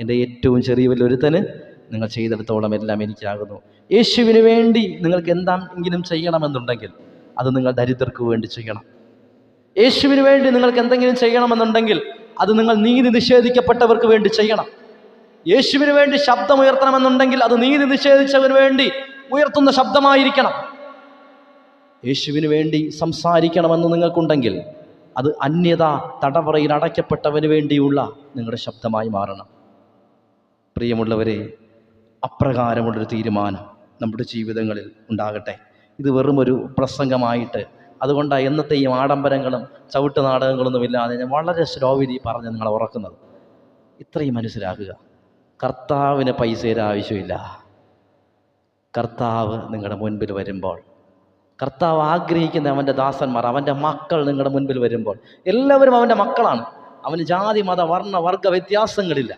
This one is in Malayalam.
എൻ്റെ ഏറ്റവും ചെറിയ വലിയൊരുത്തന് നിങ്ങൾ ചെയ്തെടുത്തോളം എല്ലാം എനിക്കാകുന്നു. യേശുവിന് വേണ്ടി നിങ്ങൾക്ക് എന്തെങ്കിലും ചെയ്യണമെന്നുണ്ടെങ്കിൽ അത് നിങ്ങൾ ദരിദ്രർക്ക് വേണ്ടി ചെയ്യണം. യേശുവിന് വേണ്ടി നിങ്ങൾക്ക് എന്തെങ്കിലും ചെയ്യണമെന്നുണ്ടെങ്കിൽ അത് നിങ്ങൾ നീതി നിഷേധിക്കപ്പെട്ടവർക്ക് വേണ്ടി ചെയ്യണം. യേശുവിന് വേണ്ടി ശബ്ദമുയർത്തണമെന്നുണ്ടെങ്കിൽ അത് നീതി നിഷേധിച്ചവന് വേണ്ടി ഉയർത്തുന്ന ശബ്ദമായിരിക്കണം. യേശുവിന് വേണ്ടി സംസാരിക്കണമെന്ന് നിങ്ങൾക്കുണ്ടെങ്കിൽ അത് അന്യത തടവറയിൽ അടയ്ക്കപ്പെട്ടവന് വേണ്ടിയുള്ള നിങ്ങളുടെ ശബ്ദമായി മാറണം. പ്രിയമുള്ളവരെ, അപ്രകാരമുള്ളൊരു തീരുമാനം നമ്മുടെ ജീവിതങ്ങളിൽ ഉണ്ടാകട്ടെ. ഇത് വെറുമൊരു പ്രസംഗമായിട്ട്, അതുകൊണ്ടാണ് എന്നത്തെയും ആഡംബരങ്ങളും ചവിട്ട് നാടകങ്ങളൊന്നും ഇല്ലാതെ ഞാൻ വളരെ സ്ലോവിലി പറഞ്ഞ് നിങ്ങളെ ഉറക്കുന്നത്. ഇത്രയും മനസ്സിലാക്കുക, കർത്താവിന് പൈസയുടെ ആവശ്യമില്ല. കർത്താവ് നിങ്ങളുടെ മുൻപിൽ വരുമ്പോൾ, കർത്താവ് ആഗ്രഹിക്കുന്ന അവൻ്റെ ദാസന്മാർ, അവൻ്റെ മക്കൾ നിങ്ങളുടെ മുൻപിൽ വരുമ്പോൾ, എല്ലാവരും അവൻ്റെ മക്കളാണ്. അവന് ജാതി മത വർണ്ണ വർഗ വ്യത്യാസങ്ങളില്ല.